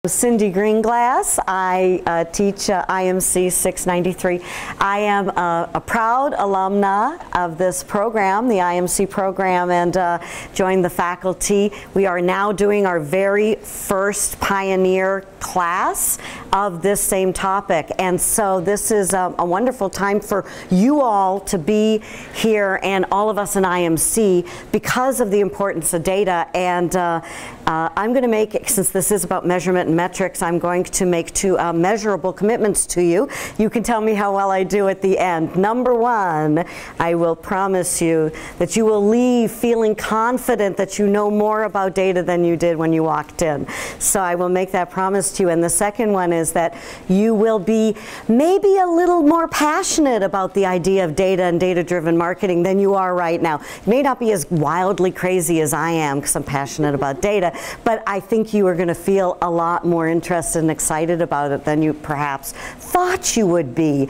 Cyndi Greenglass. I teach IMC 693. I am a proud alumna of this program, the IMC program, and joined the faculty. We are now doing our very first pioneer class of this same topic, and so this is a wonderful time for you all to be here and all of us in IMC because of the importance of data. And I'm going to make, since this is about measurement and metrics, I'm going to make two measurable commitments to you. You can tell me how well I do at the end. Number one, I will promise you that you will leave feeling confident that you know more about data than you did when you walked in. So I will make that promise to you. And the second one is that you will be maybe a little more passionate about the idea of data and data-driven marketing than you are right now. It may not be as wildly crazy as I am because I'm passionate about data, but I think you are going to feel a lot more interested and excited about it than you perhaps thought you would be.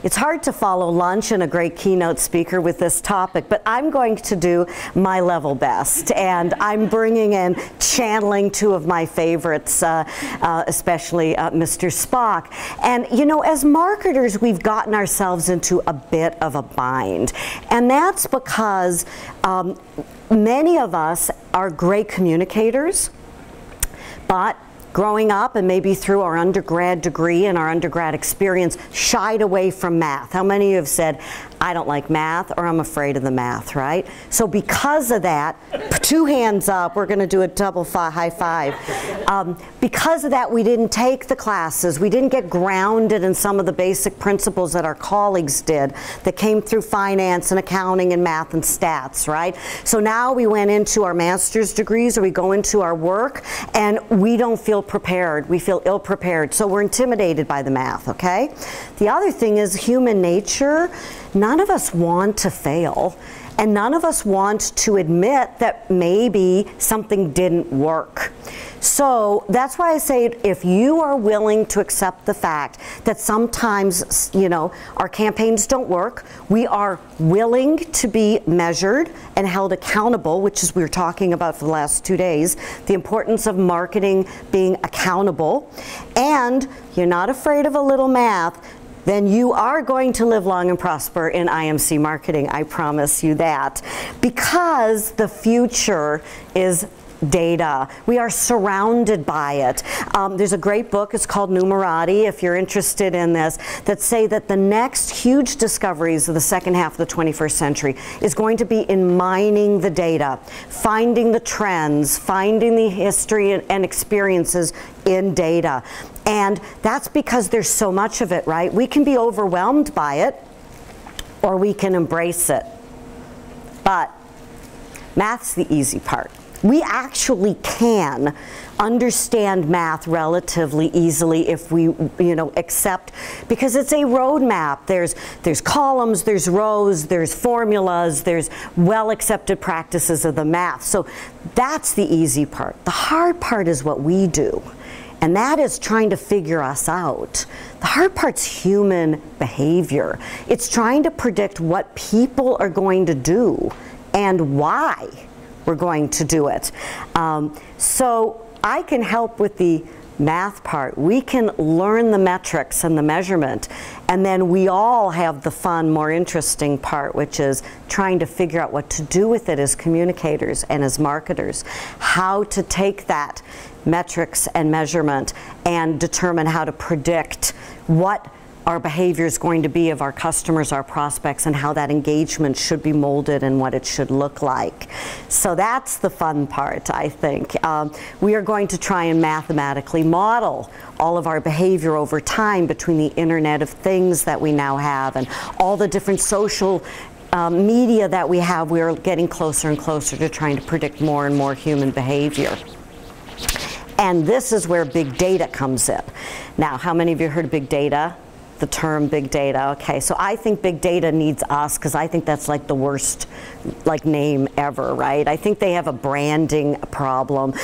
It's hard to follow lunch and a great keynote speaker with this topic, but I'm going to do my level best, and I'm bringing in channeling two of my favorites, especially Mr. Spock. And you know, as marketers, we've gotten ourselves into a bit of a bind, and that's because many of us are great communicators, but growing up and maybe through our undergrad degree and our undergrad experience shied away from math. How many of you have said, I don't like math, or I'm afraid of the math, right? So because of that, two hands up, we're going to do a double high five. Because of that, we didn't take the classes. We didn't get grounded in some of the basic principles that our colleagues did that came through finance and accounting and math and stats, right? So now we went into our master's degrees, or we go into our work, and we don't feel prepared. We feel ill-prepared. So we're intimidated by the math, okay? The other thing is human nature. None of us want to fail, and none of us want to admit that maybe something didn't work. So that's why I say, if you are willing to accept the fact that sometimes, you know, our campaigns don't work, we are willing to be measured and held accountable, which is we were talking about for the last 2 days, the importance of marketing being accountable, and you're not afraid of a little math, then you are going to live long and prosper in IMC marketing. I promise you that. Because the future is data. We are surrounded by it. There's a great book, it's called Numerati, if you're interested in this, that say that the next huge discoveries of the second half of the 21st century is going to be in mining the data, finding the trends, finding the history and experiences in data. And that's because there's so much of it, right? We can be overwhelmed by it, or we can embrace it. But math's the easy part. We actually can understand math relatively easily if we, you know, accept, because it's a roadmap. There's columns, there's rows, there's formulas, there's well-accepted practices of the math. So that's the easy part. The hard part is what we do, and that is trying to figure us out. The hard part's human behavior. It's trying to predict what people are going to do and why we're going to do it. So I can help with the math part. We can learn the metrics and the measurement, and then we all have the fun, more interesting part, which is trying to figure out what to do with it as communicators and as marketers, how to take that metrics and measurement and determine how to predict what our behavior is going to be of our customers, our prospects, and how that engagement should be molded and what it should look like. So that's the fun part, I think. We are going to try and mathematically model all of our behavior over time between the Internet of Things that we now have and all the different social media that we have. We are getting closer and closer to trying to predict more and more human behavior. And this is where big data comes in. Now, how many of you heard of big data? The term big data. Okay, so I think big data needs us, because I think that's like the worst name ever, right? I think they have a branding problem.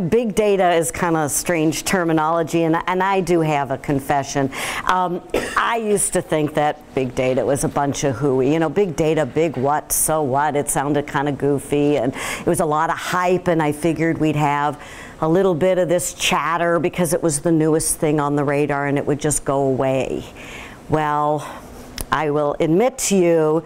Big data is kind of strange terminology, and I do have a confession. I used to think that big data was a bunch of hooey. You know, big data, big what, so what? It sounded kind of goofy, and it was a lot of hype, and I figured we'd have a little bit of this chatter because it was the newest thing on the radar and it would just go away. Well, I will admit to you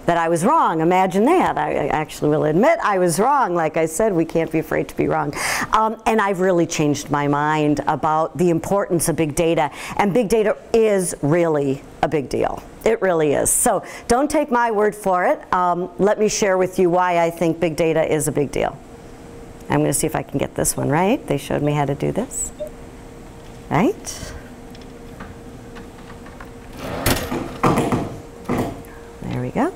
that I was wrong. Imagine that. I actually will admit I was wrong. Like I said, we can't be afraid to be wrong. And I've really changed my mind about the importance of big data. And big data is really a big deal. It really is. So don't take my word for it. Let me share with you why I think big data is a big deal. I'm going to see if I can get this one right. They showed me how to do this. Right? There we go.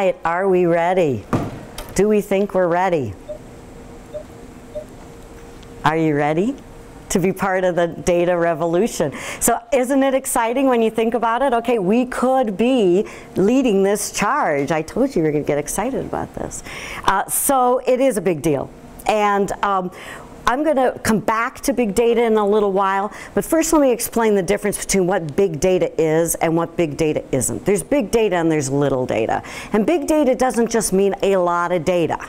right, are we ready? Do we think we're ready? Are you ready to be part of the data revolution? So isn't it exciting when you think about it? Okay, we could be leading this charge. I told you we were going to get excited about this. So it is a big deal. And I'm going to come back to big data in a little while, but first let me explain the difference between what big data is and what big data isn't. There's big data and there's little data. And big data doesn't just mean a lot of data,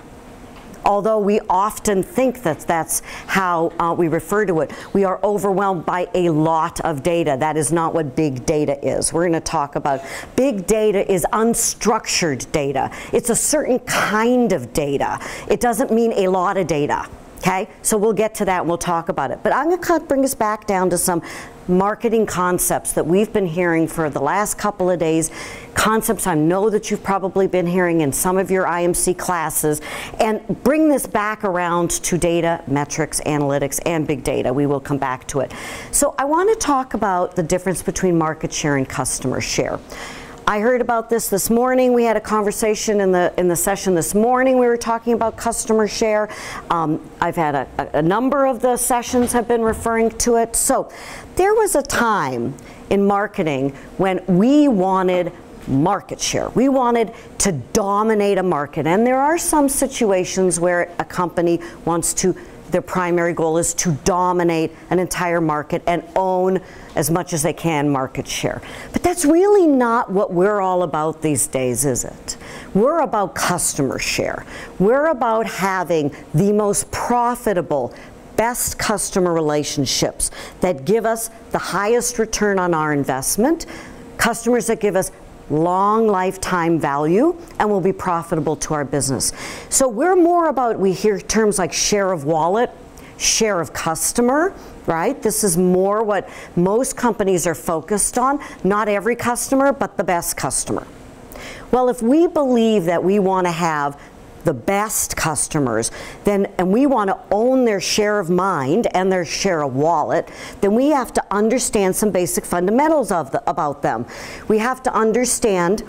although we often think that that's how we refer to it. We are overwhelmed by a lot of data. That is not what big data is. We're going to talk about big data is unstructured data. It's a certain kind of data. It doesn't mean a lot of data. Okay, so we'll get to that and we'll talk about it. But I'm going to bring us back down to some marketing concepts that we've been hearing for the last couple of days, concepts I know that you've probably been hearing in some of your IMC classes, and bring this back around to data, metrics, analytics, and big data. We will come back to it. So I want to talk about the difference between market share and customer share. I heard about this morning. We had a conversation in the session this morning. We were talking about customer share. I've had a number of the sessions have been referring to it. So there was a time in marketing when we wanted market share. We wanted to dominate a market. And there are some situations where a company wants to, their primary goal is to dominate an entire market and own as much as they can market share. But that's really not what we're all about these days, is it? We're about customer share. We're about having the most profitable, best customer relationships that give us the highest return on our investment, customers that give us long lifetime value and will be profitable to our business. So we're more about, we hear terms like share of wallet, share of customer, right? This is more what most companies are focused on. Not every customer, but the best customer. Well, if we believe that we want to have the best customers, then, and we want to own their share of mind and their share of wallet, then we have to understand some basic fundamentals about them. We have to understand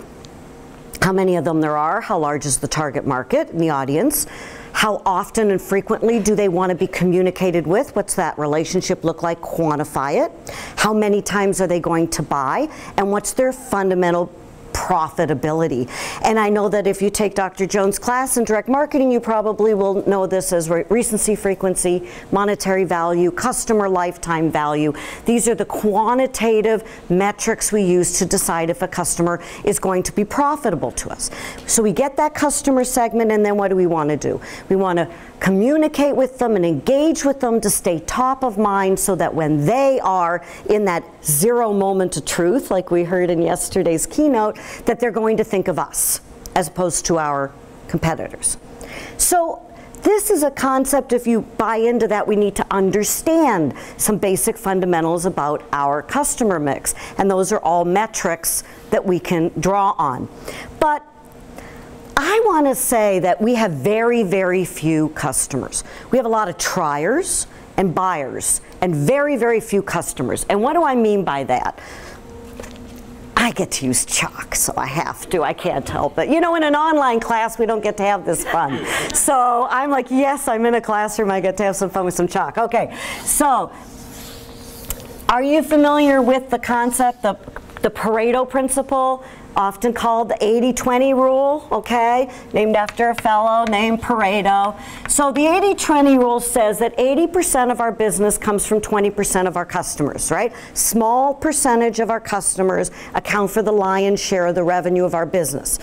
how many of them there are, how large is the target market and the audience, how often and frequently do they want to be communicated with, what's that relationship look like, quantify it, how many times are they going to buy, and what's their fundamental profitability. And I know that if you take Dr. Jones' class in direct marketing, you probably will know this as recency, frequency, monetary value, customer lifetime value. These are the quantitative metrics we use to decide if a customer is going to be profitable to us. So we get that customer segment, and then what do we want to do? We want to communicate with them and engage with them to stay top of mind so that when they are in that zero moment of truth, like we heard in yesterday's keynote, that they're going to think of us as opposed to our competitors. So this is a concept, if you buy into that, we need to understand some basic fundamentals about our customer mix. And those are all metrics that we can draw on. But I want to say that we have very, very few customers. We have a lot of triers and buyers and very, very few customers. And what do I mean by that? I get to use chalk, so I have to. I can't help it. You know, in an online class, we don't get to have this fun. So I'm like, yes, I'm in a classroom. I get to have some fun with some chalk. Okay, so are you familiar with the concept, the Pareto Principle? Often called the 80-20 rule, okay? Named after a fellow named Pareto. So the 80-20 rule says that 80% of our business comes from 20% of our customers, right? Small percentage of our customers account for the lion's share of the revenue of our business.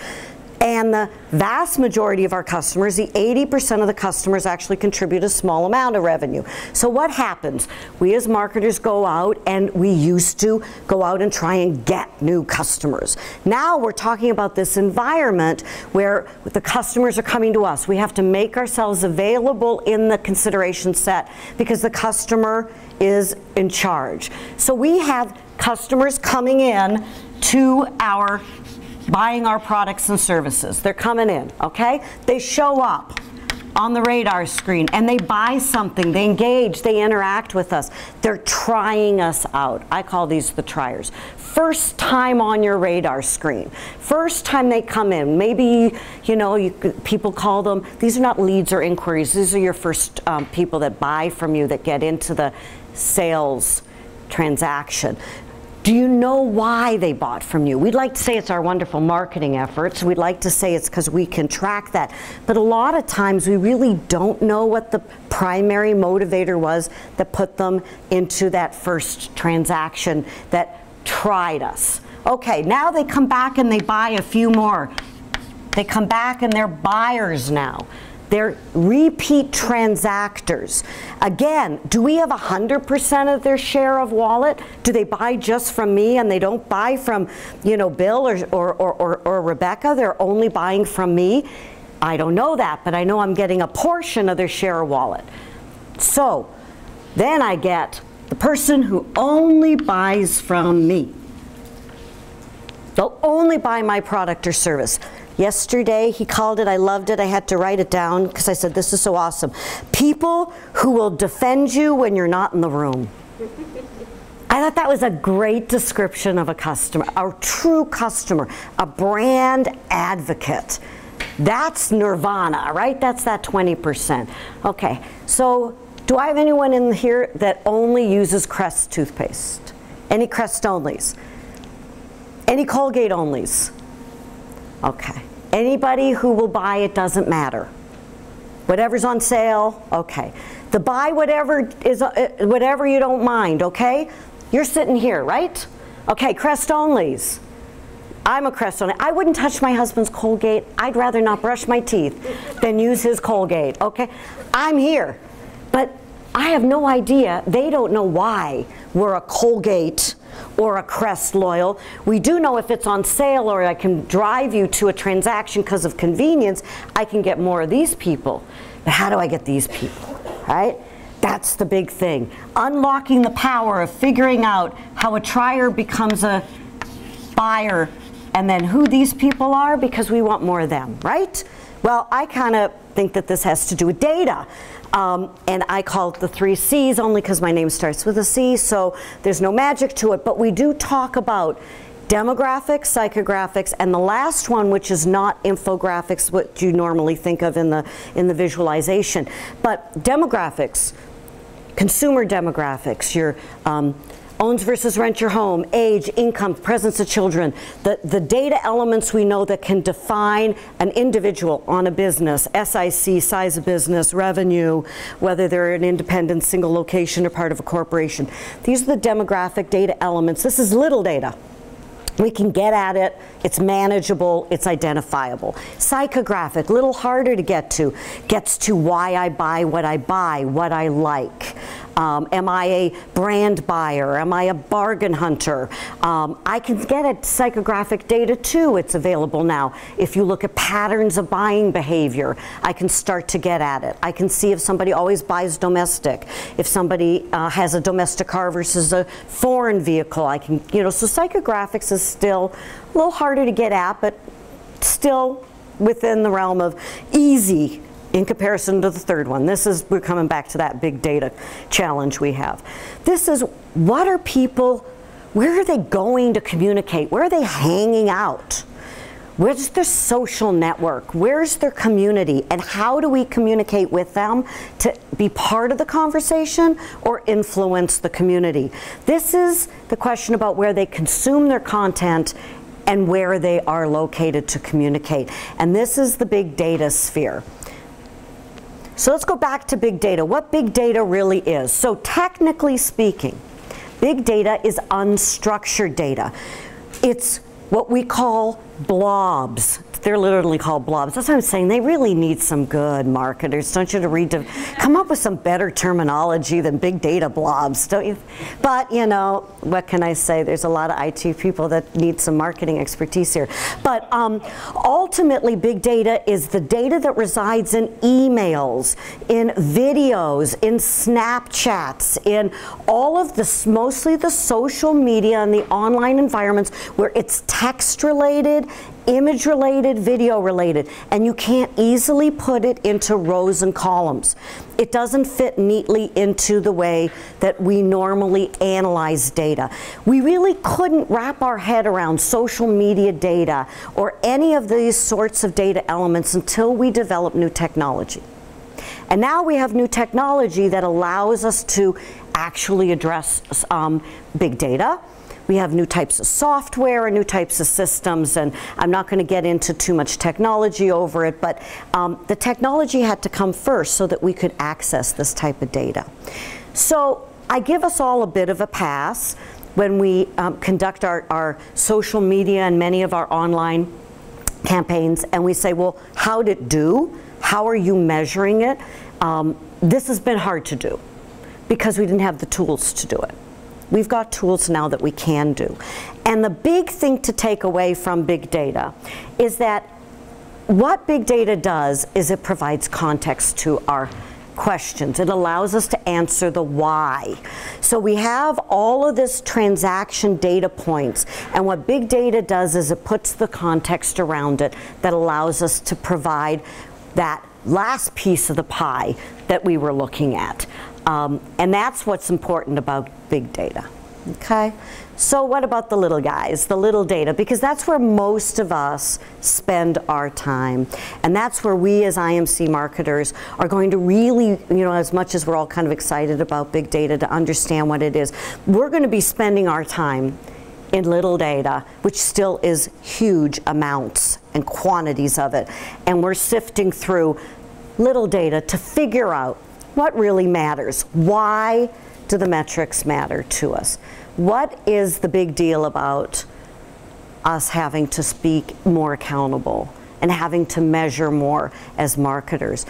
And the vast majority of our customers, the 80% of the customers, actually contribute a small amount of revenue. So what happens? We as marketers go out, and we used to go out and try and get new customers. Now we're talking about this environment where the customers are coming to us. We have to make ourselves available in the consideration set because the customer is in charge. So we have customers coming in to our buying our products and services. They're coming in, okay? They show up on the radar screen and they buy something, they engage, they interact with us. They're trying us out. I call these the triers. First time on your radar screen. First time they come in. Maybe, you know, people call them, these are not leads or inquiries. These are your first people that buy from you, that get into the sales transaction. Do you know why they bought from you? We'd like to say it's our wonderful marketing efforts. We'd like to say it's because we can track that. But a lot of times we really don't know what the primary motivator was that put them into that first transaction that tried us. Okay, now they come back and they buy a few more. They come back and they're buyers now. They're repeat transactors. Again, do we have 100% of their share of wallet? Do they buy just from me and they don't buy from, you know, Bill or Rebecca? They're only buying from me? I don't know that, but I know I'm getting a portion of their share of wallet. So then I get The person who only buys from me. They'll only buy my product or service. Yesterday, he called it, I loved it, I had to write it down because I said, this is so awesome. People who will defend you when you're not in the room. I thought that was a great description of a customer, a true customer, a brand advocate. That's nirvana, right? That's that 20%. Okay, so do I have anyone in here that only uses Crest toothpaste? Any Crest onlys? Any Colgate onlys? Okay. Anybody who will buy it doesn't matter. Whatever's on sale, okay. The buy whatever is whatever you don't mind, okay? You're sitting here, right? Okay, Crest onlys. I'm a Crest only. I wouldn't touch my husband's Colgate. I'd rather not brush my teeth than use his Colgate, okay? I'm here. But I have no idea. They don't know why we're a Colgate or a Crest loyal. We do know if it's on sale or I can drive you to a transaction because of convenience, I can get more of these people. But how do I get these people, right? That's the big thing. Unlocking the power of figuring out how a trier becomes a buyer and then who these people are because we want more of them, right? Well, I kind of think that this has to do with data. And I call it the 3 C's only because my name starts with a C, so there's no magic to it. But we do talk about demographics, psychographics, and the last one, which is not infographics, what you normally think of in the visualization. But demographics, consumer demographics, your owns versus rent your home, age, income, presence of children, the data elements we know that can define an individual on a business, SIC, size of business, revenue, whether they're an independent single location or part of a corporation. These are the demographic data elements. This is little data. We can get at it, it's manageable, it's identifiable. Psychographic, a little harder to get to, gets to why I buy, what I like. Am I a brand buyer? Am I a bargain hunter? I can get at psychographic data too, it's available now. If you look at patterns of buying behavior, I can start to get at it. I can see if somebody always buys domestic, if somebody has a domestic car versus a foreign vehicle. I can, so psychographics is still a little harder to get at, but still within the realm of easy in comparison to the third one. We're coming back to that big data challenge we have. This is, what are people, where are they going to communicate? Where are they hanging out? Where's their social network? Where's their community? And how do we communicate with them to be part of the conversation or influence the community? This is the question about where they consume their content and where they are located to communicate. And this is the big data sphere. So let's go back to big data. What big data really is. So technically speaking, big data is unstructured data. It's what we call blobs. They're literally called blobs. That's what I'm saying. They really need some good marketers, don't you, to come up with some better terminology than big data blobs, don't you? But, what can I say? There's a lot of IT people that need some marketing expertise here. But ultimately, big data is the data that resides in emails, in videos, in Snapchats, in all of this, mostly the social media and the online environments where it's text-related, image-related, video-related, and you can't easily put it into rows and columns. It doesn't fit neatly into the way that we normally analyze data. We really couldn't wrap our head around social media data or any of these sorts of data elements until we develop new technology. And now we have new technology that allows us to actually address big data. We have new types of software and new types of systems, and I'm not going to get into too much technology over it, but the technology had to come first so that we could access this type of data. So I give us all a bit of a pass when we conduct our social media and many of our online campaigns, and we say, well, how'd it do? How are you measuring it? This has been hard to do because we didn't have the tools to do it. We've got tools now that we can do. And the big thing to take away from big data is that what big data does is it provides context to our questions. It allows us to answer the why. So we have all of this transaction data points, and what big data does is it puts the context around it that allows us to provide that last piece of the pie that we were looking at. And that's what's important about big data. Okay? So what about the little guys, the little data? Because that's where most of us spend our time. And that's where we as IMC marketers are going to really, as much as we're all kind of excited about big data to understand what it is, we're going to be spending our time in little data, which still is huge amounts and quantities of it. And we're sifting through little data to figure out what really matters. Why do the metrics matter to us? What is the big deal about us having to speak more accountable and having to measure more as marketers?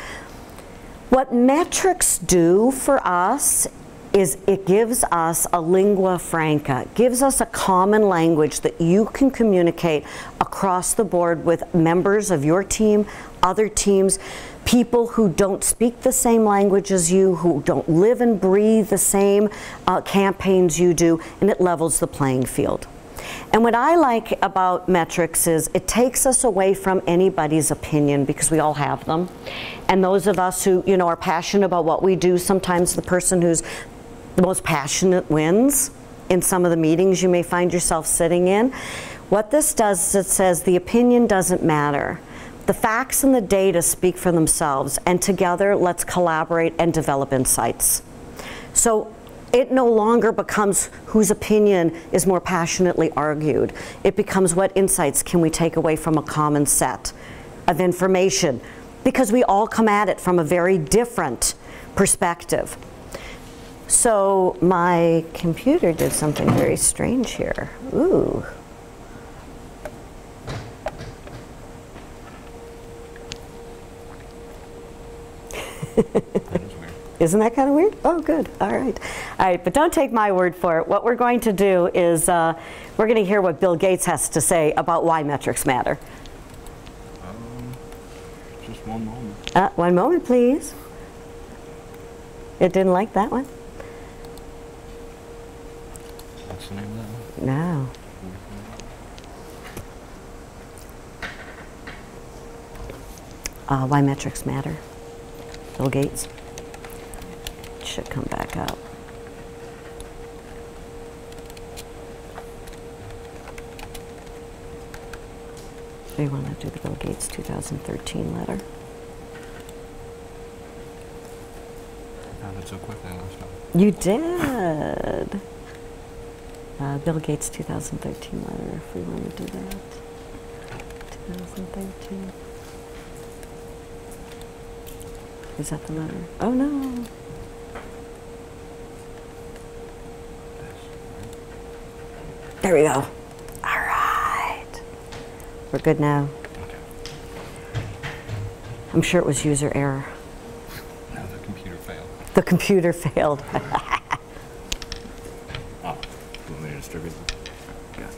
What metrics do for us is it gives us a lingua franca, it gives us a common language that you can communicate across the board with members of your team, other teams, people who don't speak the same language as you, who don't live and breathe the same campaigns you do, and it levels the playing field. And what I like about metrics is it takes us away from anybody's opinion, because we all have them. And those of us who are passionate about what we do, sometimes the person who's the most passionate wins in some of the meetings you may find yourself sitting in. What this does is it says the opinion doesn't matter. The facts and the data speak for themselves, and together let's collaborate and develop insights. So it no longer becomes whose opinion is more passionately argued. It becomes what insights can we take away from a common set of information, because we all come at it from a very different perspective. So my computer did something very strange here. Ooh. Isn't that kind of weird? Oh, good. All right. All right, but don't take my word for it. What we're going to do is we're going to hear what Bill Gates has to say about why metrics matter. Just one moment. One moment, please. It didn't like that one? What's the name of that one? No. Why metrics matter. Bill Gates. It should come back up. Do you want to do the Bill Gates 2013 letter? I found it so quickly last time. You did. Bill Gates 2013 letter, if we want to do that. 2013. Is that the letter? Oh no. There we go. All right. We're good now. Okay. I'm sure it was user error. No, the computer failed. The computer failed. Oh, you want me to distribute them? Yeah.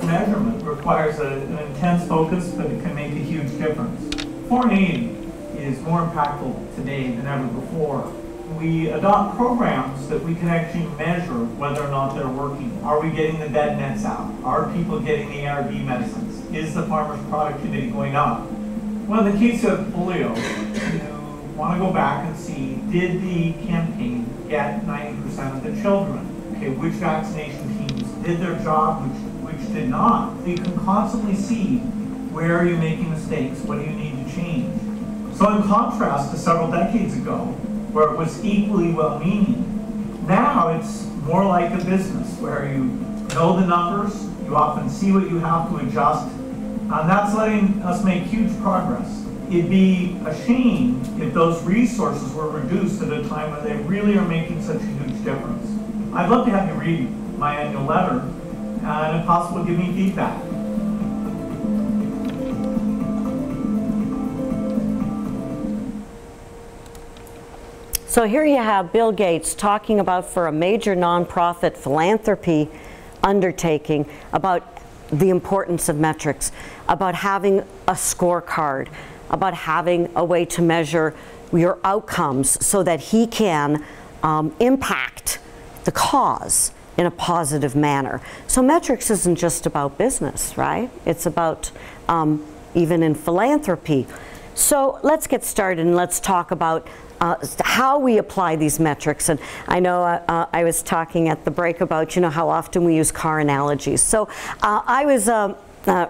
Measurement requires an intense focus, but it can make a huge difference. Foreign aid is more impactful today than ever before. We adopt programs that we can actually measure whether or not they're working. Are we getting the bed nets out? Are people getting the ARV medicines? Is the farmer's productivity going up? Well, in the case of polio, you want to go back and see, did the campaign get 90% of the children? Okay, which vaccination teams did their job, which did not? So you can constantly see, where are you making mistakes? What do you need to change? So in contrast to several decades ago, where it was equally well-meaning, now it's more like a business where you know the numbers, you often see what you have to adjust, and that's letting us make huge progress. It'd be a shame if those resources were reduced at a time when they really are making such a huge difference. I'd love to have you read my annual letter, and if possible, give me feedback. So here you have Bill Gates talking about, for a major nonprofit philanthropy undertaking, about the importance of metrics, about having a scorecard, about having a way to measure your outcomes so that he can impact the cause in a positive manner. So metrics isn't just about business, right? It's about even in philanthropy. So let's get started and let's talk about how we apply these metrics. And I know I was talking at the break about, you know, how often we use car analogies. So I was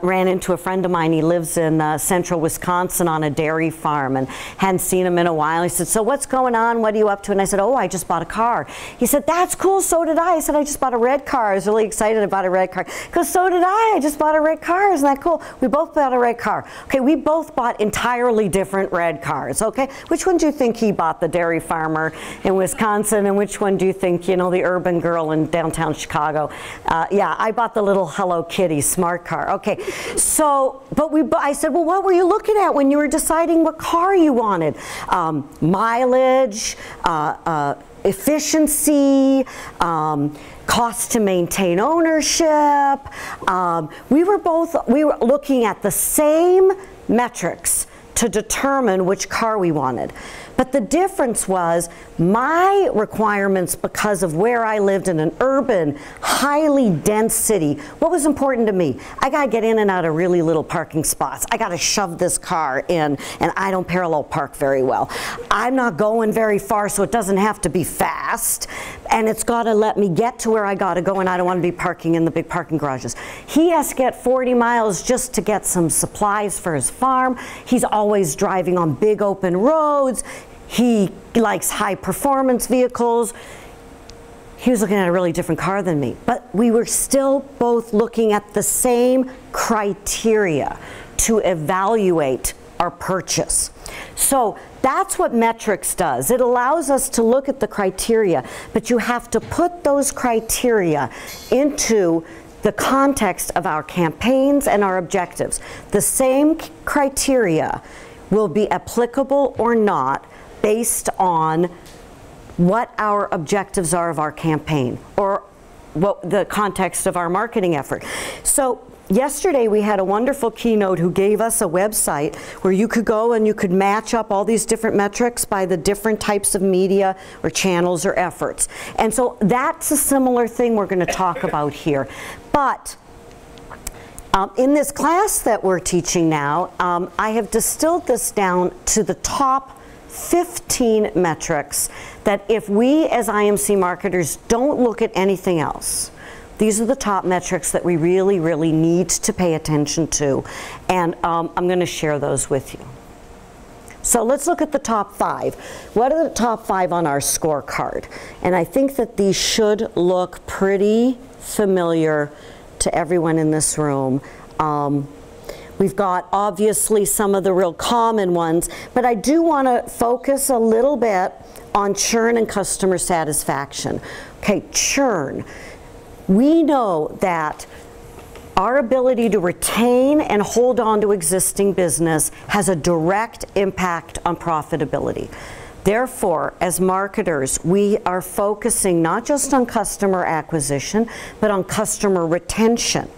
ran into a friend of mine. He lives in central Wisconsin on a dairy farm and hadn't seen him in a while. He said, so what's going on? What are you up to? And I said, oh, I just bought a car. He said, that's cool, so did I. I said, I just bought a red car. I was really excited about a red car. Because so did I just bought a red car. Isn't that cool? We both bought a red car. Okay, we both bought entirely different red cars, okay? Which one do you think he bought, the dairy farmer in Wisconsin, and which one do you think, you know, the urban girl in downtown Chicago? Yeah, I bought the little Hello Kitty smart car. Okay, so, but I said, well, what were you looking at when you were deciding what car you wanted? Mileage, efficiency, cost to maintain ownership. We were looking at the same metrics to determine which car we wanted. But the difference was my requirements, because of where I lived in an urban, highly dense city. What was important to me? I got to get in and out of really little parking spots. I got to shove this car in, and I don't parallel park very well. I'm not going very far, so it doesn't have to be fast, and it's got to let me get to where I got to go, and I don't want to be parking in the big parking garages. He has to get 40 miles just to get some supplies for his farm. He's always driving on big open roads. He likes high performance vehicles. He was looking at a really different car than me, but we were still both looking at the same criteria to evaluate our purchase. So that's what metrics does. It allows us to look at the criteria, but you have to put those criteria into the context of our campaigns and our objectives. The same criteria will be applicable or not based on what our objectives are of our campaign or what the context of our marketing effort. So yesterday we had a wonderful keynote who gave us a website where you could go and you could match up all these different metrics by the different types of media or channels or efforts. And so that's a similar thing we're going to talk about here. But in this class that we're teaching now, I have distilled this down to the top 15 metrics that if we as IMC marketers don't look at anything else, these are the top metrics that we really, really need to pay attention to. And I'm going to share those with you. So let's look at the top 5. What are the top 5 on our scorecard? And I think that these should look pretty familiar to everyone in this room. We've got obviously some of the real common ones, but I do want to focus a little bit on churn and customer satisfaction. Okay, churn. We know that our ability to retain and hold on to existing business has a direct impact on profitability. Therefore, as marketers, we are focusing not just on customer acquisition, but on customer retention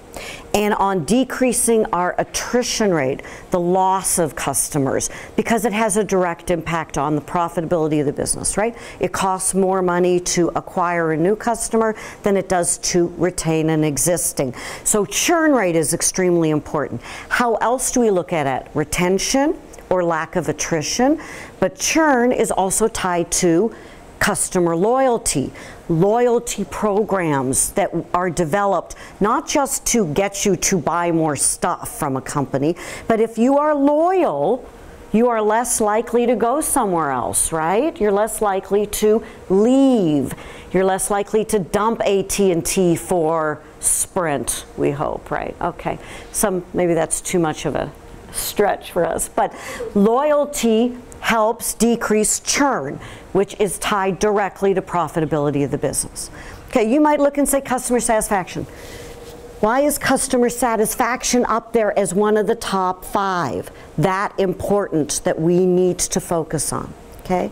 and on decreasing our attrition rate, the loss of customers, because it has a direct impact on the profitability of the business, right? It costs more money to acquire a new customer than it does to retain an existing. So churn rate is extremely important. How else do we look at it? Retention or lack of attrition, but churn is also tied to customer loyalty. Loyalty programs that are developed not just to get you to buy more stuff from a company, but if you are loyal, you are less likely to go somewhere else, right? You're less likely to leave. You're less likely to dump AT&T for Sprint, we hope, right? Okay, maybe that's too much of a stretch for us, but loyalty helps decrease churn, which is tied directly to profitability of the business. Okay, you might look and say customer satisfaction. Why is customer satisfaction up there as one of the top 5? That important that we need to focus on, okay?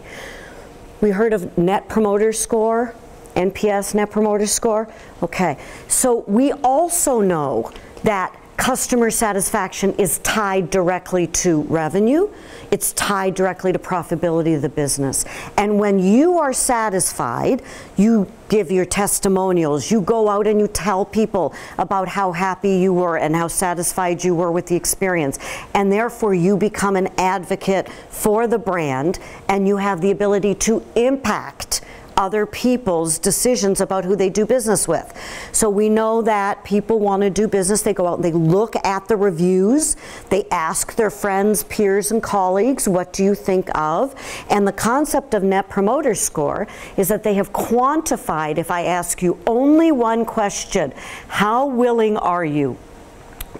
We heard of Net Promoter Score, NPS, Net Promoter Score. Okay, so we also know that customer satisfaction is tied directly to revenue. It's tied directly to profitability of the business. And when you are satisfied, you give your testimonials, you go out and you tell people about how happy you were and how satisfied you were with the experience. And therefore you become an advocate for the brand, and you have the ability to impact other people's decisions about who they do business with. So we know that people want to do business. They go out and they look at the reviews. They ask their friends, peers, and colleagues, what do you think of? And the concept of Net Promoter Score is that they have quantified, if I ask you only one question, how willing are you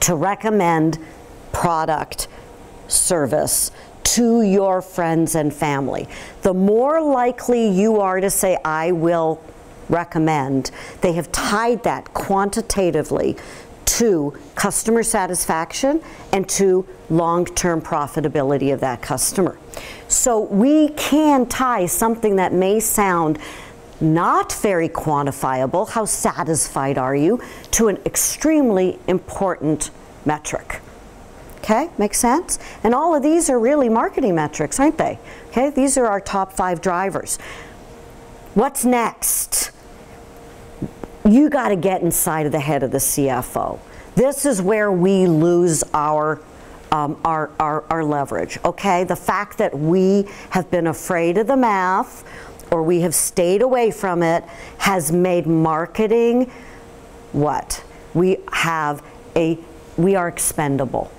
to recommend product, service to your friends and family? The more likely you are to say, I will recommend, they have tied that quantitatively to customer satisfaction and to long-term profitability of that customer. So we can tie something that may sound not very quantifiable, how satisfied are you, to an extremely important metric. Okay, makes sense? And all of these are really marketing metrics, aren't they? Okay, these are our top 5 drivers. What's next? You got to get inside of the head of the CFO. This is where we lose our leverage, okay? The fact that we have been afraid of the math, or we have stayed away from it, has made marketing what? We are expendable.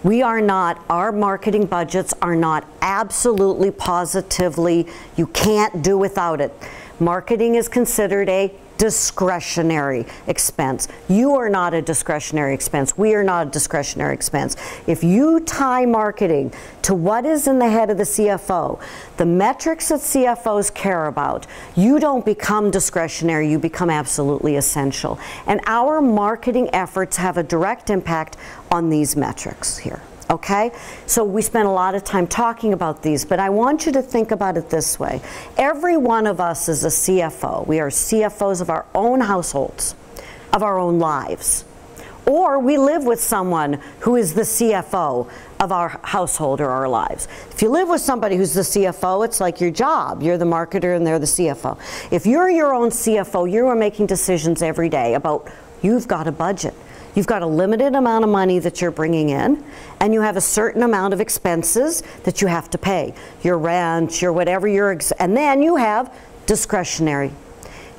We are not, our marketing budgets are not absolutely, positively, you can't do without it. Marketing is considered a discretionary expense. You are not a discretionary expense. We are not a discretionary expense. If you tie marketing to what is in the head of the CFO, the metrics that CFOs care about, you don't become discretionary, you become absolutely essential. And our marketing efforts have a direct impact on these metrics here. Okay, so we spent a lot of time talking about these, but I want you to think about it this way. Every one of us is a CFO. We are CFOs of our own households, of our own lives. Or we live with someone who is the CFO of our household or our lives. If you live with somebody who's the CFO, it's like your job. You're the marketer and they're the CFO. If you're your own CFO, you are making decisions every day about, you've got a budget. You've got a limited amount of money that you're bringing in, and you have a certain amount of expenses that you have to pay. Your rent, your whatever, and then you have discretionary.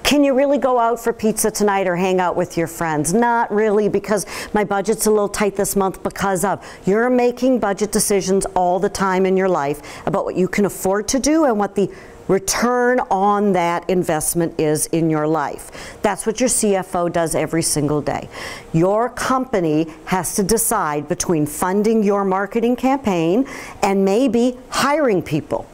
Can you really go out for pizza tonight or hang out with your friends? Not really, because my budget's a little tight this month because of. You're making budget decisions all the time in your life about what you can afford to do and what the return on that investment is in your life. That's what your CFO does every single day. Your company has to decide between funding your marketing campaign and maybe hiring people,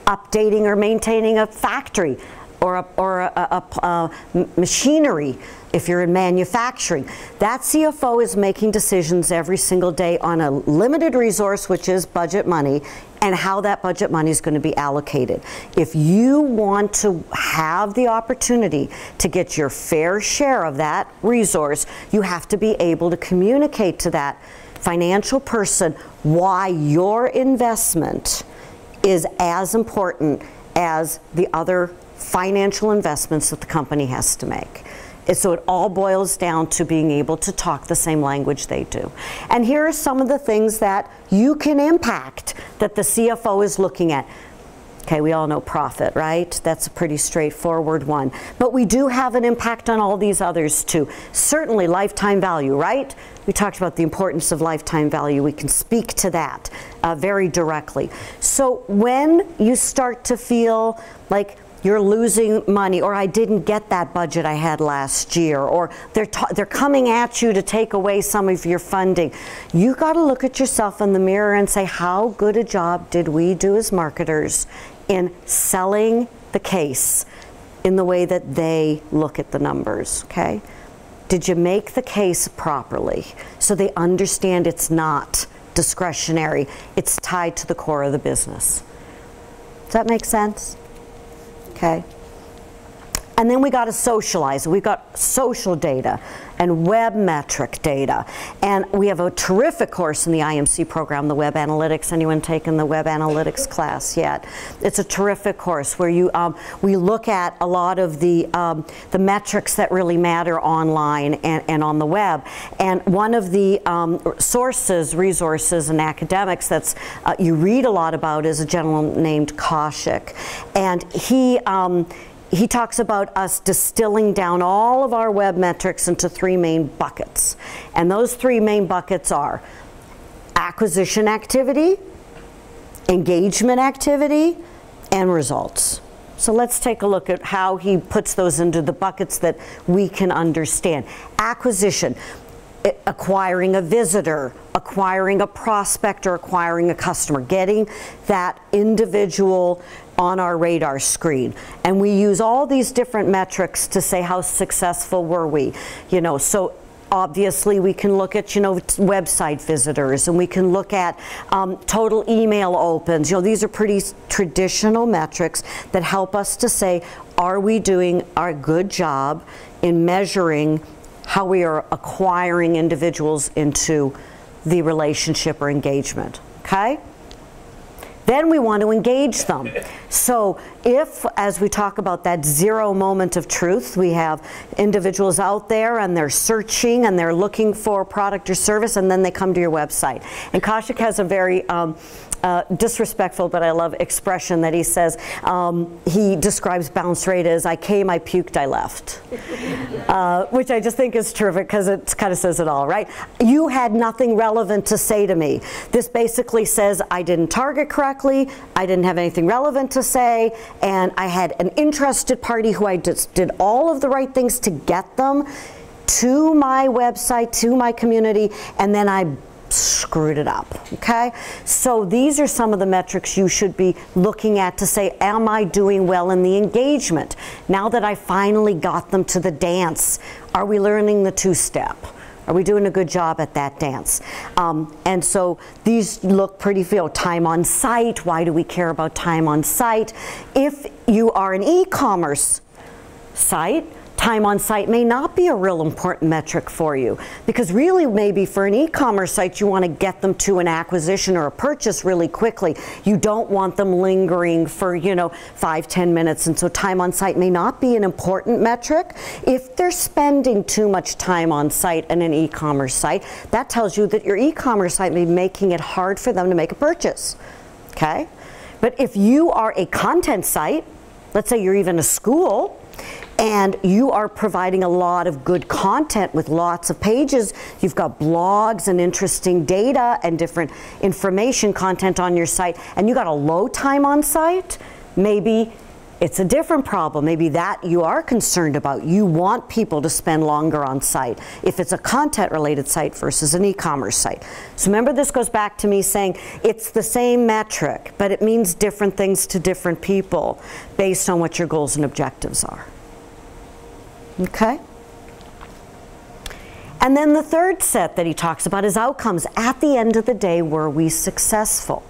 updating or maintaining a factory or a machinery if you're in manufacturing. That CFO is making decisions every single day on a limited resource, which is budget money, and how that budget money is going to be allocated. If you want to have the opportunity to get your fair share of that resource, you have to be able to communicate to that financial person why your investment is as important as the other financial investments that the company has to make. So it all boils down to being able to talk the same language they do. And here are some of the things that you can impact that the CFO is looking at. Okay, we all know profit, right? That's a pretty straightforward one. But we do have an impact on all these others too. Certainly lifetime value, right? We talked about the importance of lifetime value. We can speak to that very directly. So when you start to feel like you're losing money, or I didn't get that budget I had last year, or they're coming at you to take away some of your funding, you got to look at yourself in the mirror and say, how good a job did we do as marketers in selling the case in the way that they look at the numbers, okay? Did you make the case properly so they understand it's not discretionary, it's tied to the core of the business? Does that make sense? Okay. And then we got to socialize. We've got social data and web metric data. And we have a terrific course in the IMC program, the Web Analytics. Anyone taken the Web Analytics class yet? It's a terrific course where you we look at a lot of the metrics that really matter online and on the web. And one of the resources and academics that's you read a lot about is a gentleman named Kaushik. And he talks about us distilling down all of our web metrics into 3 main buckets. And those 3 main buckets are acquisition activity, engagement activity, and results. So let's take a look at how he puts those into the buckets that we can understand. Acquisition, acquiring a visitor, acquiring a prospect, or acquiring a customer, getting that individual on our radar screen. And we use all these different metrics to say how successful were we. You know, so obviously we can look at, you know, website visitors, and we can look at total email opens. You know, these are pretty traditional metrics that help us to say, are we doing our good job in measuring how we are acquiring individuals into the relationship or engagement, okay? Then we want to engage them. So if, as we talk about that 0 moment of truth, we have individuals out there and they're searching and they're looking for a product or service, and then they come to your website. And Kaushik has a very disrespectful, but I love expression that he says, he describes bounce rate as, I came, I puked, I left. Which I just think is terrific because it kind of says it all, right? You had nothing relevant to say to me. This basically says I didn't target correctly, I didn't have anything relevant to say, and I had an interested party who I just did all of the right things to get them to my website, to my community, and then I screwed it up, okay? So these are some of the metrics you should be looking at to say, am I doing well in the engagement? Now that I finally got them to the dance, are we learning the 2-step? Are we doing a good job at that dance? And so these look pretty, you know, time on site. Why do we care about time on site? If you are an e-commerce site, time on site may not be a real important metric for you, because really maybe for an e-commerce site you want to get them to an acquisition or a purchase really quickly. You don't want them lingering for, you know, 5-10 minutes, and so time on site may not be an important metric. If they're spending too much time on site in an e-commerce site, that tells you that your e-commerce site may be making it hard for them to make a purchase, okay? But if you are a content site, let's say you're even a school, and you are providing a lot of good content with lots of pages, you've got blogs and interesting data and different information content on your site, and you got a low time on site, maybe it's a different problem. Maybe that you are concerned about. You want people to spend longer on site if it's a content related site versus an e-commerce site. So remember, this goes back to me saying it's the same metric, but it means different things to different people based on what your goals and objectives are. Okay? And then the third set that he talks about is outcomes. At the end of the day, were we successful?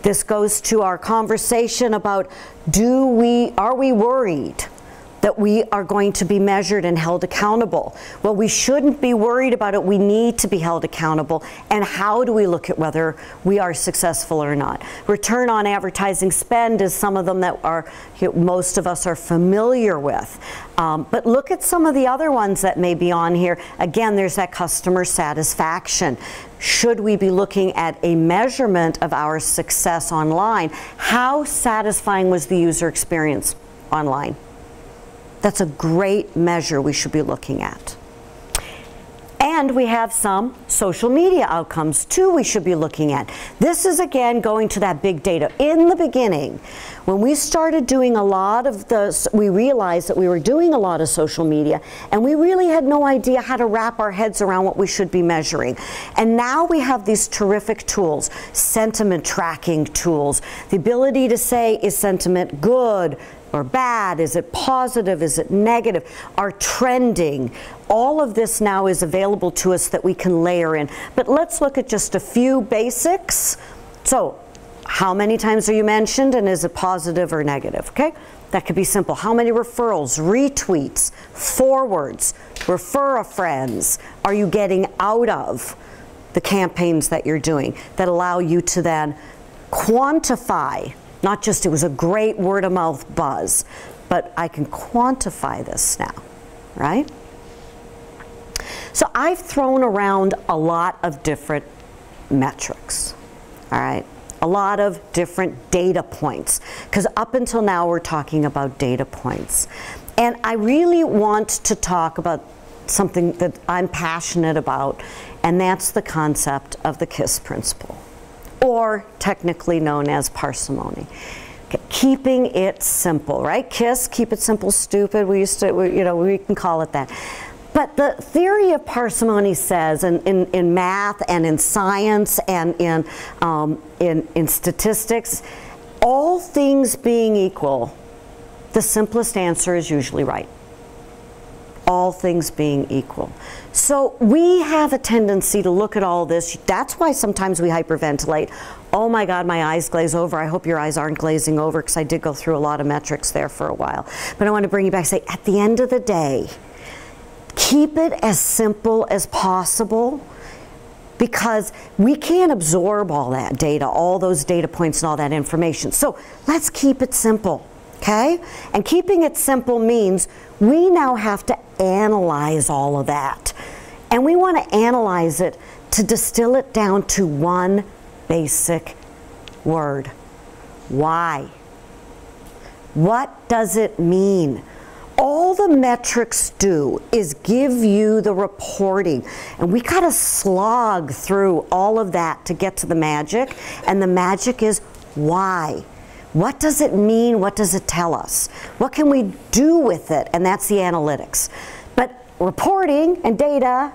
This goes to our conversation about, are we worried that we are going to be measured and held accountable? Well, we shouldn't be worried about it. We need to be held accountable. And how do we look at whether we are successful or not? Return on advertising spend is some of them that most of us are familiar with. But look at some of the other ones that may be on here. Again, there's that customer satisfaction. Should we be looking at a measurement of our success online? How satisfying was the user experience online? That's a great measure we should be looking at. And we have some social media outcomes too we should be looking at. This is again going to that big data. In the beginning, when we started doing a lot of we realized that we were doing a lot of social media, and we really had no idea how to wrap our heads around what we should be measuring. And now we have these terrific tools, sentiment tracking tools, the ability to say, is sentiment good or bad? Is it positive? Is it negative? Are trending? All of this now is available to us that we can layer in. But let's look at just a few basics. So, How many times are you mentioned, and is it positive or negative? Okay, that could be simple. How many referrals, retweets, forwards, refer a friends are you getting out of the campaigns that you're doing that allow you to then quantify, not just it was a great word of mouth buzz, but I can quantify this now, right? So I've thrown around a lot of different metrics, all right? A lot of different data points, because up until now we're talking about data points. And I really want to talk about something that I'm passionate about, and that's the concept of the KISS principle, or technically known as parsimony. Keeping it simple, right? KISS, keep it simple, stupid. We used to, we can call it that. But the theory of parsimony says, in math and in science and in statistics, all things being equal, the simplest answer is usually right. All things being equal. So we have a tendency to look at all this. That's why sometimes we hyperventilate. Oh my God, my eyes glaze over. I hope your eyes aren't glazing over, because I did go through a lot of metrics there for a while. But I want to bring you back and say, at the end of the day, keep it as simple as possible, because we can't absorb all that data, all those data points and all that information. So let's keep it simple, okay? And keeping it simple means we now have to analyze all of that. And we want to analyze it to distill it down to one basic word. Why? What does it mean? All the metrics do is give you the reporting, and we gotta slog through all of that to get to the magic, and the magic is why. What does it mean? What does it tell us? What can we do with it? And that's the analytics. But reporting and data,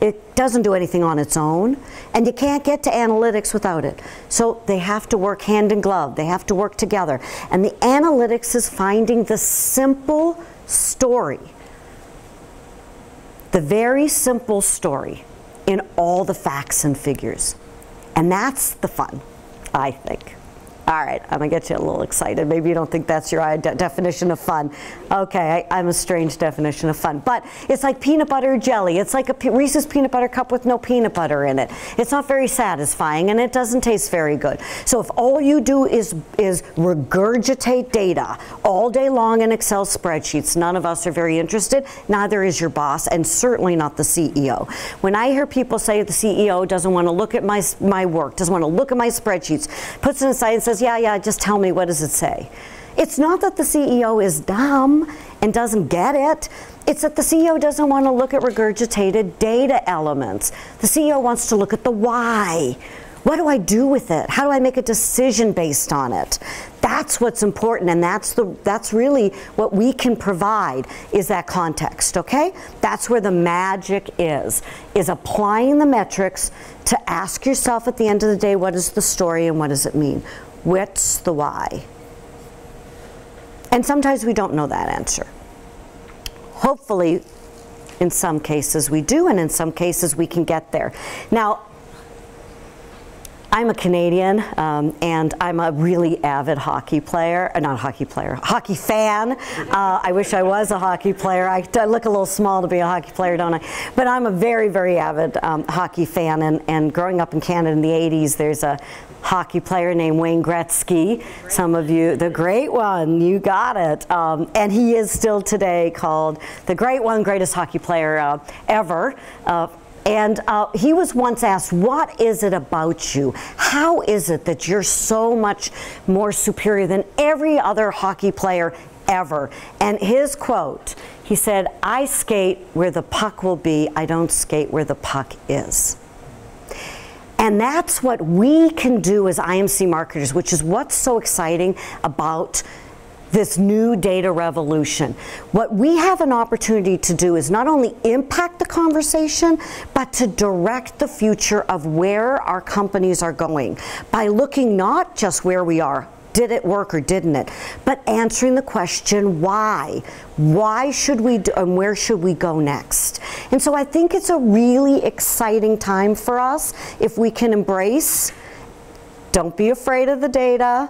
it doesn't do anything on its own, and you can't get to analytics without it. So they have to work hand in glove. They have to work together. And the analytics is finding the simple story, the very simple story in all the facts and figures. And that's the fun, I think. All right, I'm gonna get you a little excited. Maybe you don't think that's your definition of fun. Okay, I'm a strange definition of fun. But it's like peanut butter jelly. It's like a Reese's peanut butter cup with no peanut butter in it. It's not very satisfying, and it doesn't taste very good. So if all you do is regurgitate data all day long in Excel spreadsheets, none of us are very interested. Neither is your boss, and certainly not the CEO. When I hear people say the CEO doesn't want to look at my work, doesn't want to look at my spreadsheets, puts it aside and says, yeah, just tell me, what does it say? It's not that the CEO is dumb and doesn't get it. It's that the CEO doesn't want to look at regurgitated data elements. The CEO wants to look at the why. What do I do with it? How do I make a decision based on it? That's what's important, and that's really what we can provide, is that context, okay? That's where the magic is applying the metrics to ask yourself at the end of the day, what is the story and what does it mean? What's the why? And sometimes we don't know that answer. Hopefully, in some cases we do, and in some cases we can get there. Now, I'm a Canadian, and I'm a really avid hockey player, hockey fan. I wish I was a hockey player. I look a little small to be a hockey player, don't I? But I'm a very, very avid hockey fan, and growing up in Canada in the 80s, there's a hockey player named Wayne Gretzky. Some of you, the great one, you got it. And he is still today called the great one, greatest hockey player ever. And he was once asked, what is it about you? How is it that you're so much more superior than every other hockey player ever? And his quote, he said, I skate where the puck will be, I don't skate where the puck is. And that's what we can do as IMC marketers, which is what's so exciting about this new data revolution. What we have an opportunity to do is not only impact the conversation, but to direct the future of where our companies are going by looking not just where we are, did it work or didn't it, but answering the question why. Why should we do, and where should we go next? And so I think it's a really exciting time for us if we can embrace Don't be afraid of the data.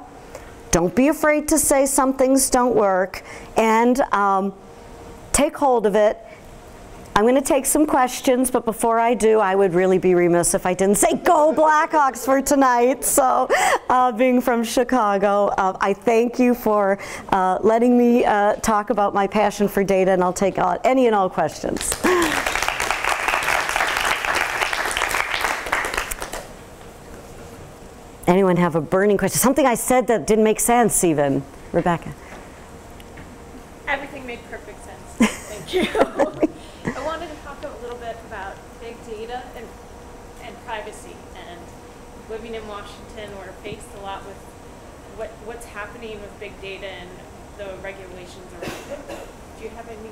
Don't be afraid to say some things don't work, and take hold of it. I'm going to take some questions, but before I do, I would really be remiss if I didn't say go Blackhawks for tonight. So being from Chicago, I thank you for letting me talk about my passion for data, and I'll take any and all questions. Anyone have a burning question? Something I said that didn't make sense even. Rebecca. Everything made perfect sense. Thank you. I wanted to talk a little bit about big data and privacy. And living in Washington, we're faced a lot with what's happening with big data and the regulations around it. Do you have any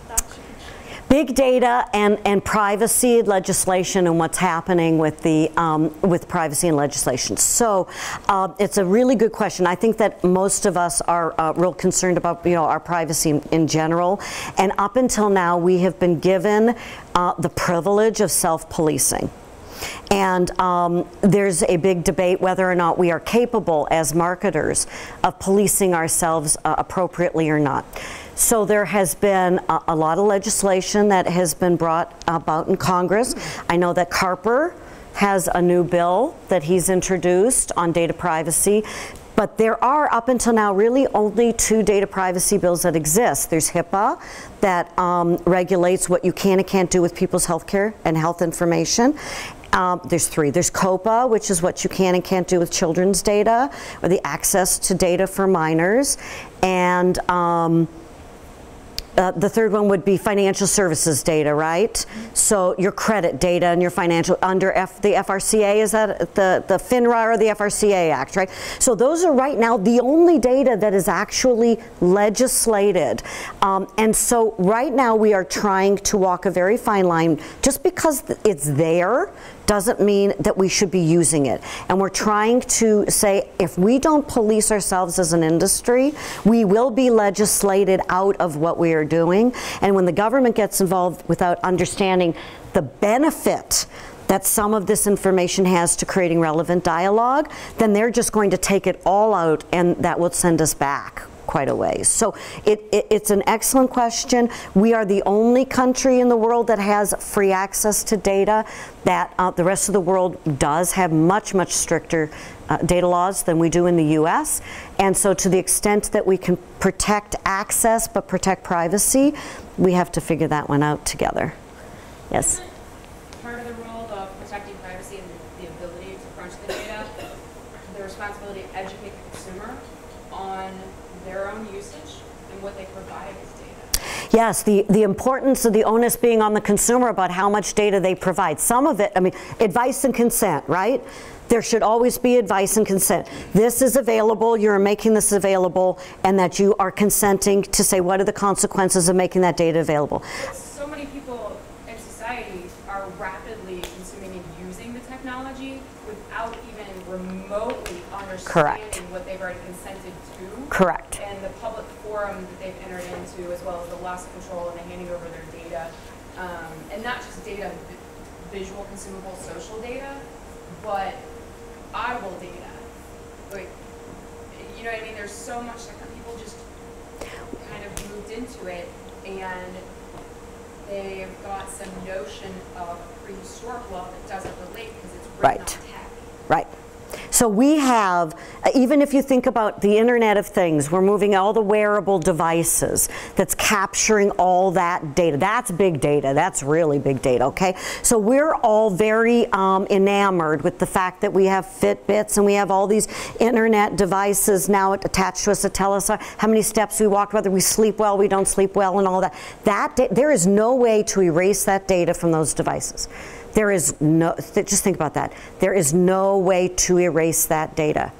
thoughts you can share? Big data and privacy legislation and what's happening with the with privacy and legislation. So it's a really good question. I think that most of us are real concerned about our privacy in general. And up until now, we have been given the privilege of self-policing. And there's a big debate whether or not we are capable as marketers of policing ourselves appropriately or not. So there has been a lot of legislation that has been brought about in Congress. I know that Carper has a new bill that he's introduced on data privacy. But there are, up until now, really only 2 data privacy bills that exist. There's HIPAA that regulates what you can and can't do with people's health care and health information. There's 3. There's COPA, which is what you can and can't do with children's data, or the access to data for minors. And the third one would be financial services data, right? So your credit data and your financial, under the FRCA, is that the FINRA or the FRCA Act, right? So those are right now the only data that is actually legislated. And so right now we are trying to walk a very fine line. Just because it's there doesn't mean that we should be using it. And we're trying to say, if we don't police ourselves as an industry, we will be legislated out of what we are doing. And when the government gets involved without understanding the benefit that some of this information has to creating relevant dialogue, then they're just going to take it all out, and that will send us back quite a ways. So it's an excellent question. We are the only country in the world that has free access to data. That the rest of the world does have much, much stricter data laws than we do in the US. And so to the extent that we can protect access but protect privacy, we have to figure that one out together. Yes? Part of the role of protecting privacy and the ability to crunch the data, the responsibility to educate the consumer on their own usage and what they provide as data. Yes, the importance of the onus being on the consumer about how much data they provide. Some of it, I mean, advice and consent, right? There should always be advice and consent. This is available, you're making this available, and that you are consenting to say what are the consequences of making that data available. So many people in society are rapidly consuming and using the technology without even remotely understanding what they've already consented to. Correct. And the public forum that they've entered into, as well as the loss of control and the handing over their data. And not just data, visual, consumable, social data, but audible data. Like, you know what I mean? There's so much that people just kind of moved into it, and they've got some notion of prehistoric law that doesn't relate because it's written on tech. Right. So we have, even if you think about the Internet of Things, we're moving all the wearable devices that's capturing all that data. That's big data. That's really big data, okay? So we're all very enamored with the fact that we have Fitbits and we have all these Internet devices now attached to us that tell us how many steps we walk, whether we sleep well, we don't sleep well, and all that. There is no way to erase that data from those devices. There is no, just think about that. There is no way to erase that data.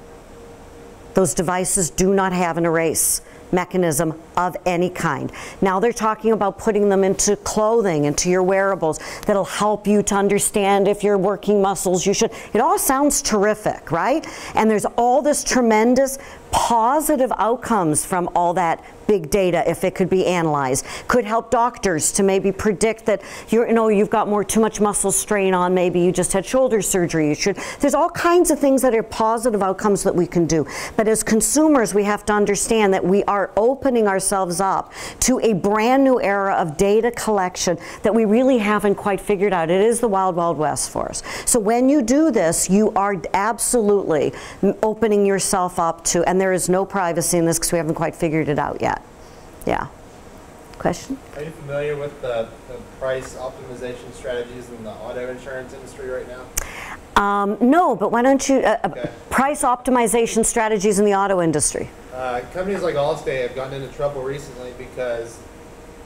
Those devices do not have an erase mechanism of any kind. Now they're talking about putting them into clothing, into your wearables, that'll help you to understand if you're working muscles you should. It all sounds terrific, right? And there's all this tremendous positive outcomes from all that big data if it could be analyzed. Could help doctors to maybe predict that you've got too much muscle strain on, maybe you just had shoulder surgery. There's all kinds of things that are positive outcomes that we can do. But as consumers, we have to understand that we are opening ourselves up to a brand new era of data collection that we really haven't quite figured out. It is the wild, wild west for us. So when you do this, you are absolutely opening yourself up to, and there is no privacy in this because we haven't quite figured it out yet. Yeah. Question? Are you familiar with the price optimization strategies in the auto insurance industry right now? No, but why don't you, price optimization strategies in the auto industry? Companies like Allstate have gotten into trouble recently because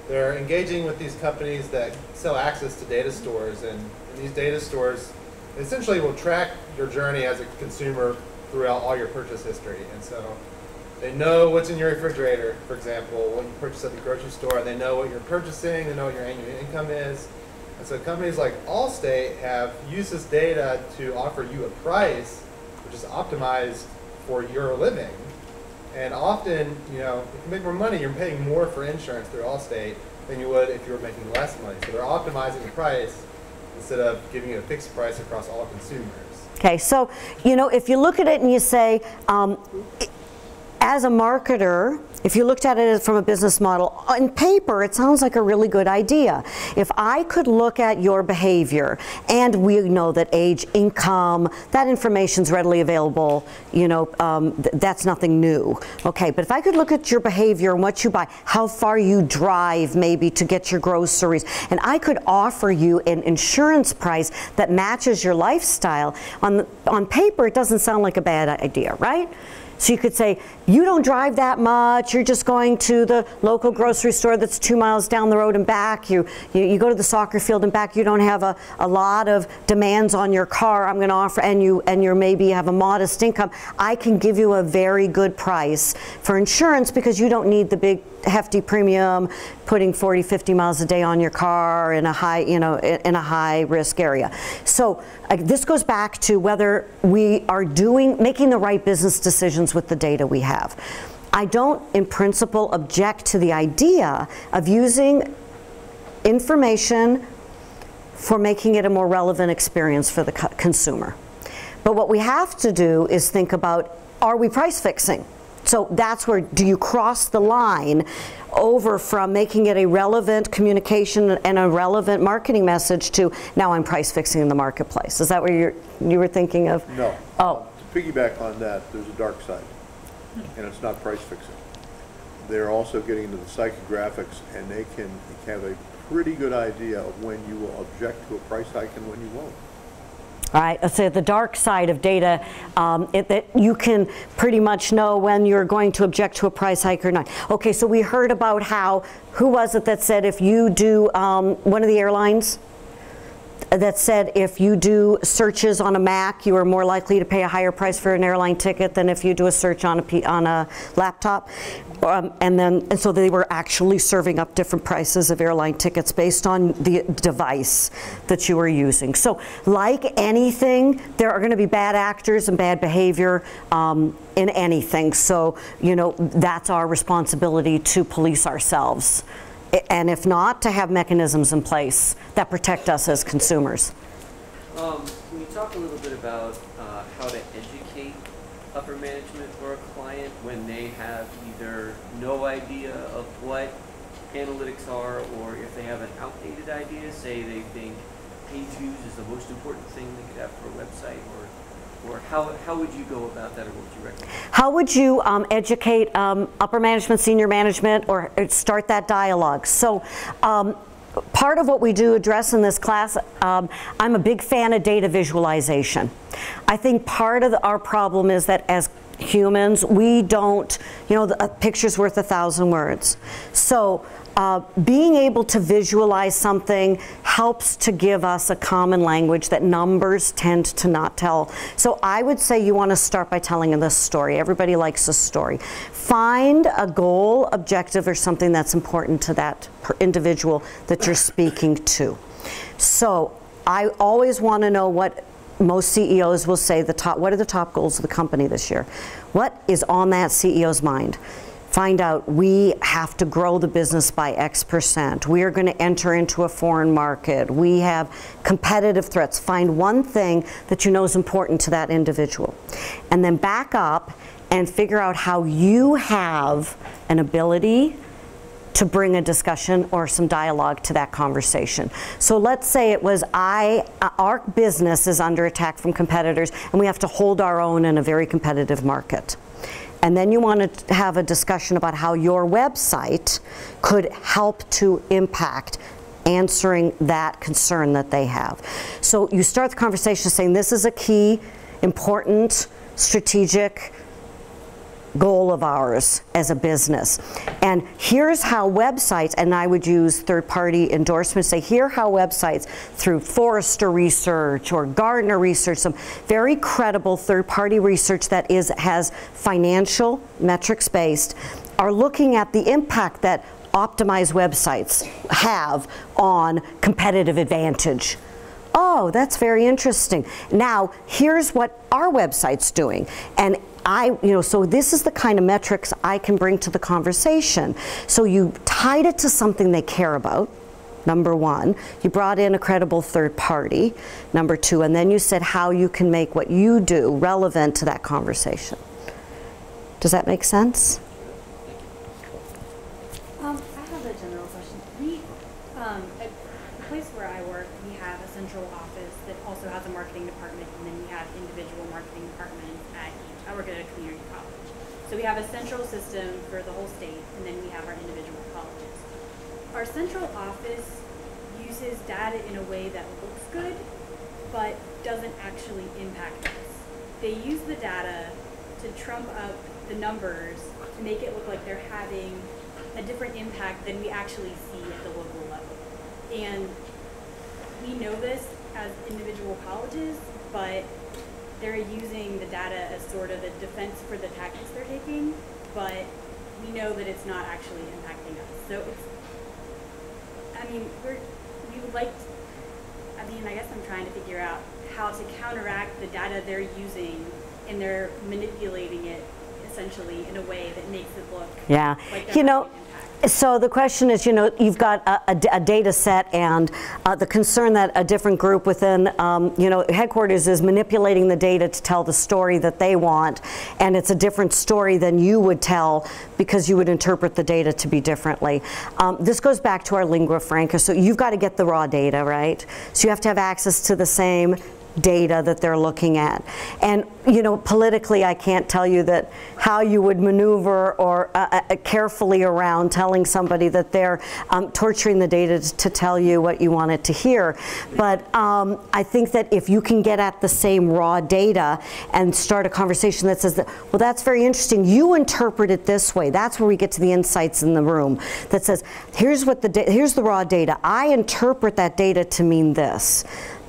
they're engaging with these companies that sell access to data stores, and these data stores essentially will track your journey as a consumer throughout all your purchase history. And so they know what's in your refrigerator, for example, when you purchase at the grocery store. They know what you're purchasing. They know what your annual income is. And so companies like Allstate have used this data to offer you a price which is optimized for your living. And often, if you make more money, you're paying more for insurance through Allstate than you would if you were making less money. So they're optimizing the price instead of giving you a fixed price across all consumers. Okay, so, if you look at it and you say, as a marketer, if you looked at it from a business model, on paper, it sounds like a really good idea. If I could look at your behavior, and we know that age, income, that information's readily available, that's nothing new. Okay, but if I could look at your behavior and what you buy, how far you drive maybe to get your groceries, and I could offer you an insurance price that matches your lifestyle, on paper, it doesn't sound like a bad idea, right? So you could say, you don't drive that much, you're just going to the local grocery store that's 2 miles down the road and back, you go to the soccer field and back, you don't have a lot of demands on your car, I'm going to offer, and you maybe have a modest income, I can give you a very good price for insurance because you don't need the big hefty premium, putting 40, 50 miles a day on your car in a high, in a high risk area. So this goes back to whether we are making the right business decisions with the data we have. I don't, in principle, object to the idea of using information for making it a more relevant experience for the consumer. But what we have to do is think about, are we price fixing? So that's where, do you cross the line over from making it a relevant communication and a relevant marketing message to, now I'm price fixing in the marketplace? Is that what you were thinking of? No. Oh. To piggyback on that, there's a dark side, and it's not price fixing. They're also getting into the psychographics, and they can have a pretty good idea of when you will object to a price hike and when you won't. All right, so the dark side of data, that you can pretty much know when you're going to object to a price hike or not. Okay, so we heard about who was it that said if you do, one of the airlines that said if you do searches on a Mac, you are more likely to pay a higher price for an airline ticket than if you do a search on a laptop. And so they were actually serving up different prices of airline tickets based on the device that you were using. So like anything, there are going to be bad actors and bad behavior in anything. So, that's our responsibility to police ourselves. And if not, to have mechanisms in place that protect us as consumers. Can you talk a little bit about how to educate upper management or a client when they have either no idea of what analytics are, or if they have an outdated idea, say they think page views is the most important thing they could have for a website, or how would you go about that, or what would you recommend? How would you educate upper management, senior management, or start that dialogue? So part of what we do address in this class, I'm a big fan of data visualization. I think part of our problem is that as humans, we don't, a picture's worth 1,000 words. So being able to visualize something helps to give us a common language that numbers tend to not tell. So I would say you want to start by telling this story. Everybody likes a story. Find a goal, objective, or something that's important to that individual that you're speaking to. So I always want to know what most CEOs will say, what are the top goals of the company this year? What is on that CEO's mind? Find out, we have to grow the business by X%. We are going to enter into a foreign market. We have competitive threats. Find one thing that you know is important to that individual. And then back up and figure out how you have an ability to bring a discussion or some dialogue to that conversation. So let's say it was our business is under attack from competitors and we have to hold our own in a very competitive market. And then you want to have a discussion about how your website could help to impact answering that concern that they have. So you start the conversation saying this is a key, important, strategic goal of ours as a business. And here's how websites, and I would use third-party endorsements, say here how websites through Forrester research or Gartner research, some very credible third-party research that has financial metrics based, are looking at the impact that optimized websites have on competitive advantage. Oh, that's very interesting. Now, here's what our website's doing. And so this is the kind of metrics I can bring to the conversation. So you tied it to something they care about, number one. You brought in a credible third party, number two. And then you said how you can make what you do relevant to that conversation. Does that make sense? I have a general question. At the place where I work, we have a central office that also has a marketing department, and then we have individual marketing departments at each. I work at a community college. So we have a central system for the whole state, and then we have our individual colleges. Our central office uses data in a way that looks good, but doesn't actually impact us. They use the data to trump up the numbers to make it look like they're having a different impact than we actually see at the local level. And we know this as individual colleges, but they're using the data as sort of a defense for the tactics they're taking, but we know that it's not actually impacting us. So I guess I'm trying to figure out how to counteract the data they're using, and they're manipulating it essentially in a way that makes it look like they're having an impact. So the question is, you've got a data set, and the concern that a different group within, headquarters is manipulating the data to tell the story that they want, and it's a different story than you would tell because you would interpret the data to be differently. This goes back to our lingua franca. So you've got to get the raw data, right? So you have to have access to the same data that they're looking at. And politically, I can't tell you that how you would maneuver or carefully around telling somebody that they're torturing the data to tell you what you want it to hear. But I think that if you can get at the same raw data and start a conversation that says that, well, that's very interesting, you interpret it this way. That's where we get to the insights in the room that says, here's the raw data. I interpret that data to mean this.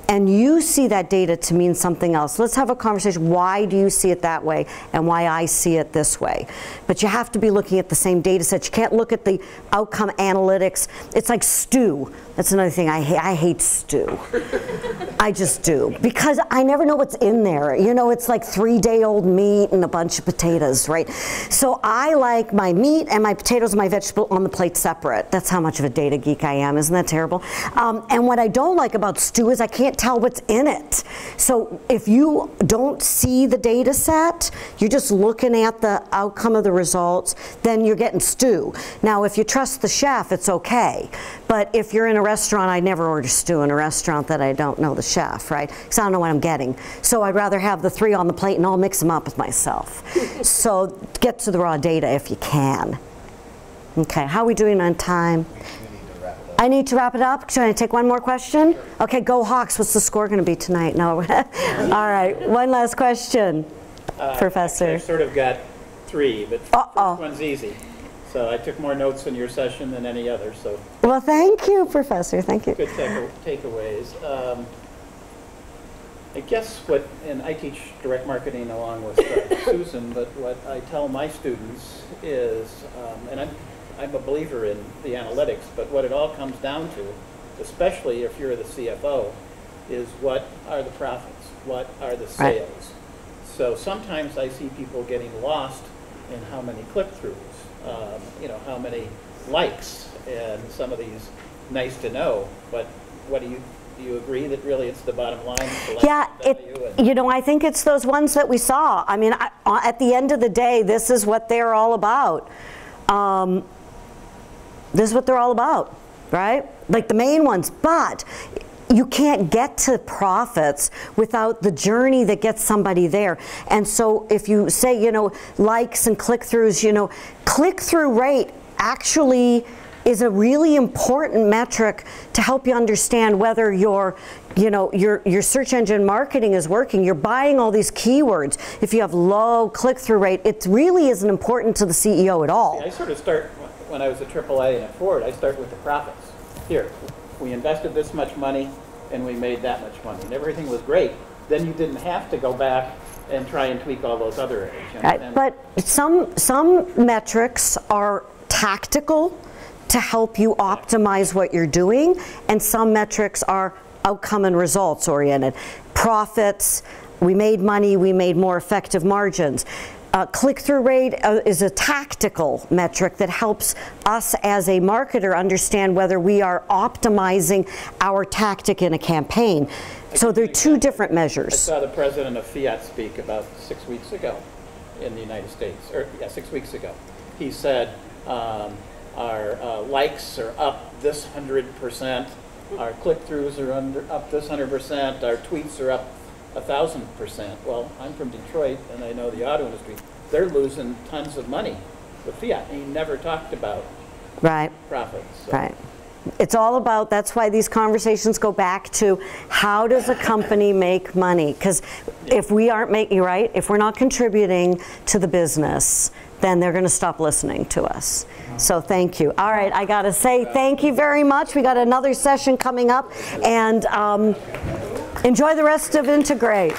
And you see that data to mean something else. Let's have a conversation. Why do you see it that way and why I see it this way? But you have to be looking at the same data set. You can't look at the outcome analytics. It's like stew. That's another thing. I hate stew. I just do. Because I never know what's in there. It's like 3-day-old meat and a bunch of potatoes, right? So I like my meat and my potatoes and my vegetable on the plate separate. That's how much of a data geek I am. Isn't that terrible? And what I don't like about stew is I can't tell what's in it. So if you don't see the data set, you're just looking at the outcome of the results, then you're getting stew. Now, if you trust the chef, it's okay. But if you're in a restaurant, I never order stew in a restaurant that I don't know the chef, right? Because I don't know what I'm getting. So I'd rather have the 3 on the plate and I'll mix them up with myself. So get to the raw data if you can. Okay, how are we doing on time? I need to wrap it up. Should I take one more question? Okay, go Hawks. What's the score going to be tonight? No. All right, one last question. Professor. I've sort of got 3, but Uh-oh. first one's easy. So I took more notes in your session than any other, so Well, thank you, Professor. Thank you. good takeaways. I guess and I teach direct marketing along with Susan, but what I tell my students is, and I'm a believer in the analytics, but what it all comes down to, especially if you're the CFO, is what are the profits? What are the sales? Right. So sometimes I see people getting lost in how many click-throughs, how many likes, and some of these nice to know, but what do you agree that really it's the bottom line? Yeah, I think it's those ones that we saw. I mean, at the end of the day, this is what they're all about. This is what they're all about, right? Like the main ones, but you can't get to profits without the journey that gets somebody there. And so if you say, likes and click-throughs, click-through rate actually is a really important metric to help you understand whether your search engine marketing is working. You're buying all these keywords. If you have low click-through rate, it really isn't important to the CEO at all. See, I sort of start, when I was at AAA and at Ford, I start with the profits. Here, we invested this much money and we made that much money, and everything was great. Then you didn't have to go back and try and tweak all those other areas. Right. But some metrics are tactical to help you optimize what you're doing, and some metrics are outcome and results oriented. Profits, we made money, we made more effective margins. Click-through rate is a tactical metric that helps us as a marketer understand whether we are optimizing our tactic in a campaign. So they're 2 different measures. I saw the president of Fiat speak about 6 weeks ago in the United States, 6 weeks ago. He said, our likes are up this 100%, our click-throughs are up this 100%, our tweets are up 1,000%. Well, I'm from Detroit, and I know the auto industry. They're losing tons of money with Fiat. He never talked about profits. So. Right. It's all about, that's why these conversations go back to how does a company make money? Because if we aren't making, if we're not contributing to the business, then they're going to stop listening to us. So thank you. All right, I got to say thank you very much. We got another session coming up, and enjoy the rest of Integrate.